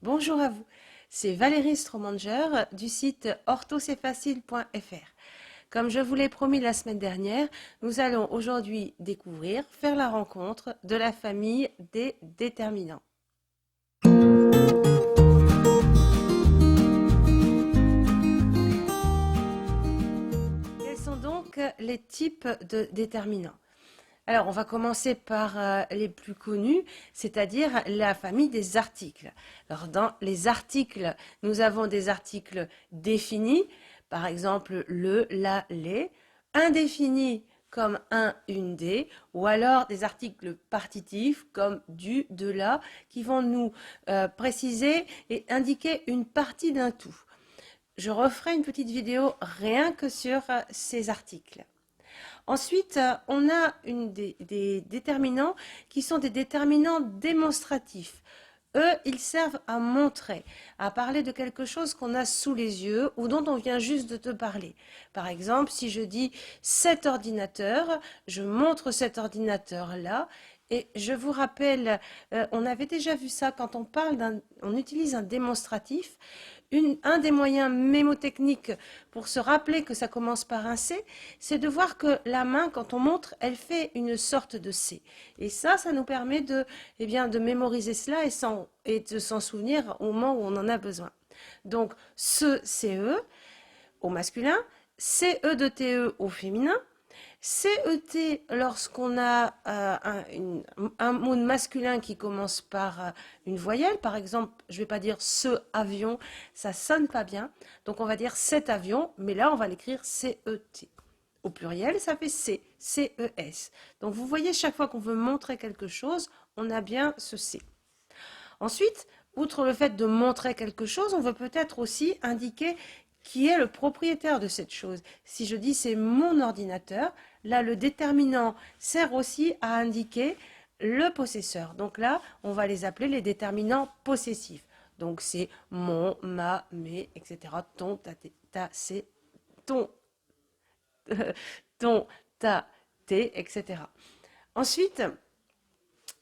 Bonjour à vous, c'est Valérie Stromanger du site orthoc'estfacile.fr. Comme je vous l'ai promis la semaine dernière, nous allons aujourd'hui faire la rencontre de la famille des déterminants. Quels sont donc les types de déterminants? Alors, on va commencer par les plus connus, c'est-à-dire la famille des articles. Alors, dans les articles, nous avons des articles définis, par exemple le, la, les, indéfinis comme un, une, des, ou alors des articles partitifs comme du, de, la, qui vont nous préciser et indiquer une partie d'un tout. Je referai une petite vidéo rien que sur ces articles. Ensuite, on a des déterminants qui sont des déterminants démonstratifs. Eux, ils servent à montrer, à parler de quelque chose qu'on a sous les yeux ou dont on vient juste de te parler. Par exemple, si je dis cet ordinateur, je montre cet ordinateur-là. Et je vous rappelle, on avait déjà vu ça quand on utilise un démonstratif. Un des moyens mémotechniques pour se rappeler que ça commence par un C, c'est de voir que la main, quand on montre, elle fait une sorte de C. Et ça nous permet de mémoriser cela et de s'en souvenir au moment où on en a besoin. Donc, ce CE au masculin, CE de TE au féminin, CET lorsqu'on a un mot masculin qui commence par une voyelle. Par exemple, je ne vais pas dire ce avion, ça sonne pas bien. Donc on va dire cet avion, mais là on va l'écrire CET. Au pluriel, ça fait C, CES. Donc vous voyez, chaque fois qu'on veut montrer quelque chose, on a bien ce C. Ensuite, outre le fait de montrer quelque chose, on veut peut-être aussi indiquer qui est le propriétaire de cette chose. Si je dis c'est mon ordinateur, là le déterminant sert aussi à indiquer le possesseur. Donc là, on va les appeler les déterminants possessifs. Donc c'est mon, ma, mes, etc. Ton, ta, c'est ton, ton, ta, tes, etc. Ensuite,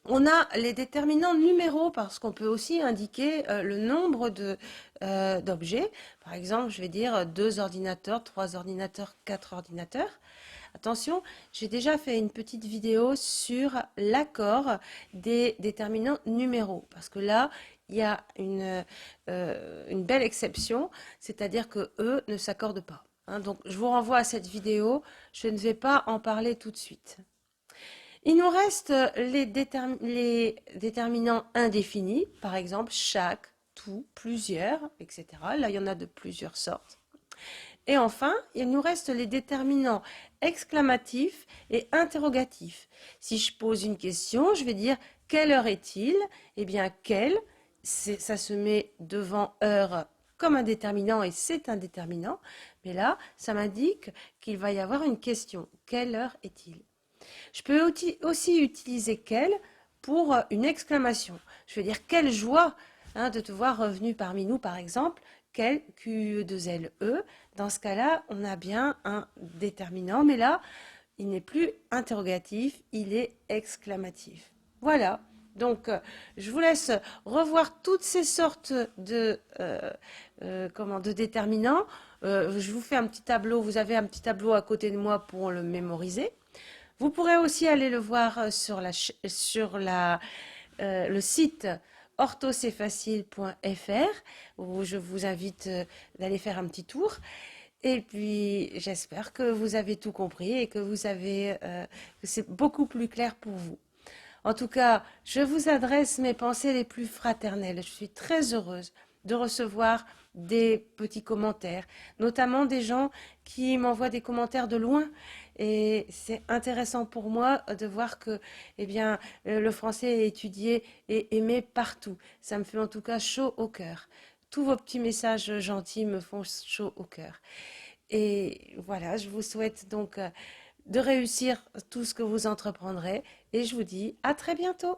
on a les déterminants numéraux parce qu'on peut aussi indiquer le nombre d'objets. Par exemple, je vais dire 2 ordinateurs, 3 ordinateurs, 4 ordinateurs. Attention, j'ai déjà fait une petite vidéo sur l'accord des déterminants numéraux parce que là, il y a une belle exception, c'est-à-dire que eux ne s'accordent pas. Donc, je vous renvoie à cette vidéo. Je ne vais pas en parler tout de suite. Il nous reste les déterminants indéfinis, par exemple chaque, tout, plusieurs, etc. Là, il y en a de plusieurs sortes. Et enfin, il nous reste les déterminants exclamatifs et interrogatifs. Si je pose une question, je vais dire « quelle heure est-il » Eh bien, « quelle », ça se met devant « heure » comme un déterminant et c'est un déterminant. Mais là, ça m'indique qu'il va y avoir une question. « Quelle heure est-il » Je peux aussi utiliser quelle pour une exclamation. Je veux dire quelle joie de te voir revenu parmi nous, par exemple. Quel QE2LE. Dans ce cas-là, on a bien un déterminant, mais là, il n'est plus interrogatif, il est exclamatif. Voilà. Donc, je vous laisse revoir toutes ces sortes de déterminants. Je vous fais un petit tableau. Vous avez un petit tableau à côté de moi pour le mémoriser. Vous pourrez aussi aller le voir sur le site orthoc'estfacile.fr où je vous invite d'aller faire un petit tour. Et puis, j'espère que vous avez tout compris et que c'est beaucoup plus clair pour vous. En tout cas, je vous adresse mes pensées les plus fraternelles. Je suis très heureuse de recevoir des petits commentaires, notamment des gens qui m'envoient des commentaires de loin. Et c'est intéressant pour moi de voir que le français est étudié et aimé partout. Ça me fait en tout cas chaud au cœur. Tous vos petits messages gentils me font chaud au cœur. Et voilà, je vous souhaite donc de réussir tout ce que vous entreprendrez et je vous dis à très bientôt.